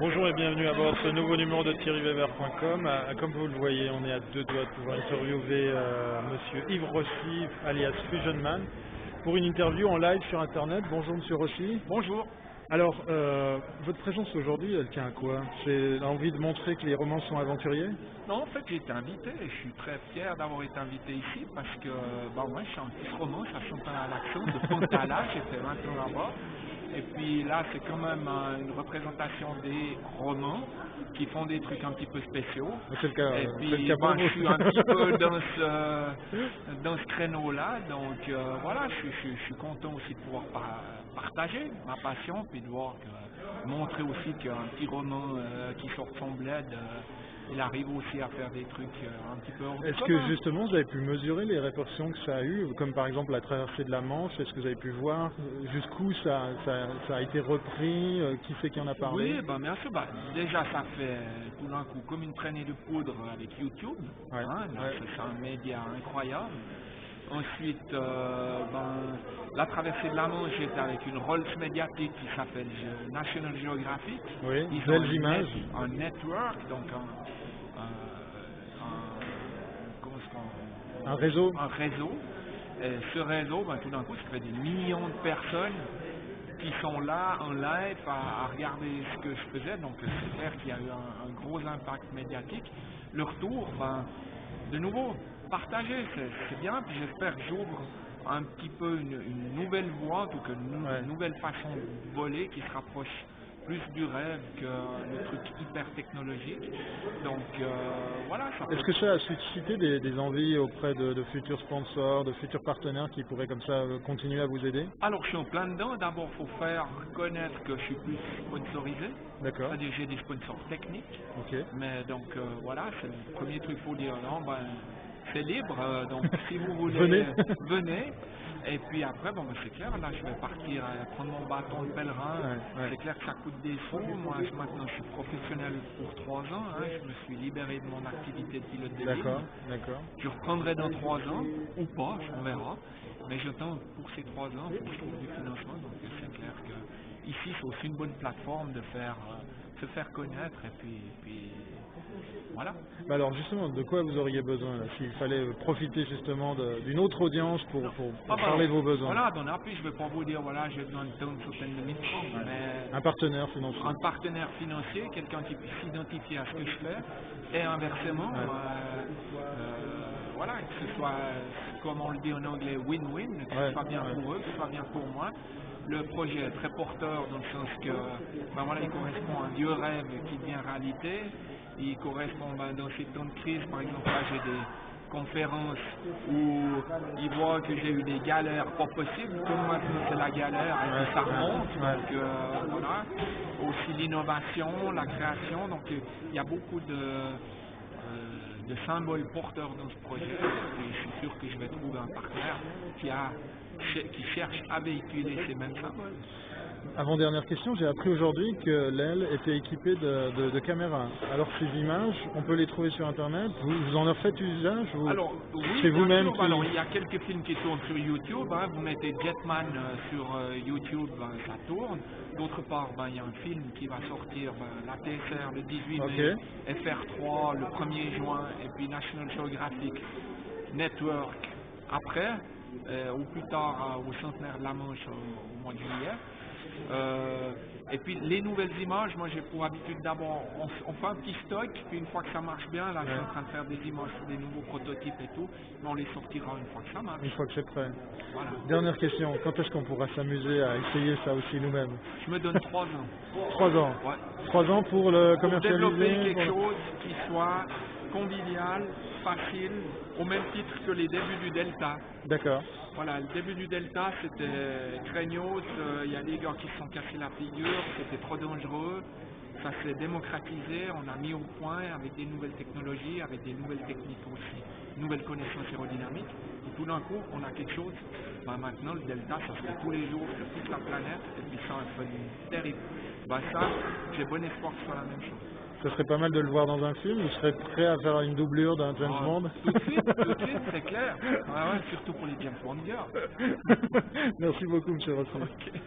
Bonjour et bienvenue à bord de ce nouveau numéro de thierryweber.com. Comme vous le voyez, on est à deux doigts de pouvoir interviewer monsieur Yves Rossi, alias Fusionman, pour une interview en live sur Internet. Bonjour monsieur Rossi. Bonjour. Alors, votre présence aujourd'hui, elle tient à quoi? C'est l'envie de montrer que les romans sont aventuriers? Non, en fait, j'ai été invité et je suis très fier d'avoir été invité ici parce que moi, je suis un petit roman, ça chante à l'accent de Pontala, j'étais maintenant là-bas. Et puis là, c'est quand même une représentation des romans qui font des trucs un petit peu spéciaux. C'est le cas, Et c'est puis, le cas pour je vous. suis un petit peu dans ce créneau-là. Donc voilà, je suis content aussi de pouvoir partager ma passion, puis de voir montrer aussi qu'un petit roman qui sort de son bled, il arrive aussi à faire des trucs un petit peu hors du Est-ce que commun. justement vous avez pu mesurer les répercussions que ça a eu, comme par exemple la traversée de la Manche? Est-ce que vous avez pu voir jusqu'où ça a été repris, qui c'est qui en a parlé? Oui, bien sûr. Déjà, ça fait tout d'un coup comme une traînée de poudre avec YouTube. Ouais, Là, ouais. c'est un média incroyable. Ensuite, la traversée de la Manche est avec une Rolls médiatique qui s'appelle National Geographic. Oui, Ils ont belles images. un network, donc comment est-ce Un réseau. un réseau. Et ce réseau, tout d'un coup, ça fait des millions de personnes qui sont là en live à regarder ce que je faisais. Donc c'est clair qu'il y a eu un gros impact médiatique. Le retour, de nouveau, partager, c'est bien. Puis j'espère que j'ouvre un petit peu une nouvelle voie, en tout cas une nouvelle façon de voler qui se rapproche plus du rêve que le truc hyper technologique. Donc voilà, ça peut... Est-ce que ça a suscité des envies auprès de futurs sponsors, de futurs partenaires qui pourraient comme ça continuer à vous aider? Alors je suis en plein dedans. D'abord, il faut faire connaître que je suis plus sponsorisé. D'accord. C'est-à-dire que j'ai des sponsors techniques. Ok. Mais donc voilà, c'est le premier truc qu'il faut dire. Non, c'est libre. Donc si vous voulez, Venez. venez. Et puis après, c'est clair, là je vais partir prendre mon bâton de pèlerin. Ouais. C'est clair que ça coûte des sous. Moi maintenant je suis professionnel pour 3 ans. Je me suis libéré de mon activité de pilote de ligne. D'accord. Je reprendrai dans 3 ans, ou pas, on verra. Mais je tente pour ces 3 ans, il faut que je trouve du financement. Donc c'est clair que ici c'est aussi une bonne plateforme de se faire connaître et puis voilà. Alors justement, de quoi vous auriez besoin là, s'il fallait profiter justement d'une autre audience pour parler de vos besoins? Voilà, dans l'appui, je ne vais pas vous dire, voilà, j'ai besoin de tant de centaines de mille francs, mais Un partenaire financier. un partenaire financier, quelqu'un qui puisse s'identifier à ce que je fais, et inversement, voilà, que ce soit, comme on le dit en anglais, win-win, que ce soit bien pour eux, que ce soit bien pour moi. Le projet est très porteur dans le sens que, il correspond à un vieux rêve qui devient réalité. Il correspond dans ces temps de crise, par exemple, là j'ai des conférences où ils voient que j'ai eu des galères pas possibles, comme maintenant c'est la galère et puis ça remonte. Donc voilà, aussi l'innovation, la création, donc il y a beaucoup de symboles porteurs dans ce projet et je suis sûr que je vais trouver un partenaire qui cherche à véhiculer ces mêmes symboles. Avant-dernière question, j'ai appris aujourd'hui que l'aile était équipée de caméras. Alors ces images, on peut les trouver sur Internet? Vous en faites usage? Alors oui, c'est vous-même sûr, qui... alors, il y a quelques films qui tournent sur YouTube. Vous mettez Jetman sur YouTube, ça tourne. D'autre part, il y a un film qui va sortir, la TSR le 18 mai, FR3 le 1er juin, et puis National Geographic Network après, ou plus tard au centenaire de la Manche au mois de juillet. Et puis les nouvelles images, moi j'ai pour habitude d'abord, on fait un petit stock, puis une fois que ça marche bien, là je suis en train de faire des images sur des nouveaux prototypes et tout, mais on les sortira une fois que ça marche. Une fois que c'est prêt. Voilà. Dernière question, quand est-ce qu'on pourra s'amuser à essayer ça aussi nous-mêmes? Je me donne 3 ans. 3 ans. Ouais. 3 ans pour le Pour commercialiser? développer quelque chose qui soit convivial, facile, au même titre que les débuts du Delta. D'accord. Voilà, le début du Delta c'était craignos, il y a des gars qui se sont cassés la figure, c'était trop dangereux, ça s'est démocratisé, on a mis au point avec des nouvelles technologies, avec des nouvelles techniques aussi, nouvelles connaissances aérodynamiques, et tout d'un coup on a quelque chose, maintenant le Delta ça se fait tous les jours sur toute la planète, et puis ça a un fun terrible. Ça, j'ai bon espoir que ce soit la même chose. Ça serait pas mal de le voir dans un film? Vous serez prêt à faire une doublure d'un James Bond? Tout de suite, c'est clair. Surtout pour les James Bond girls. Merci beaucoup, monsieur Rossi. Okay.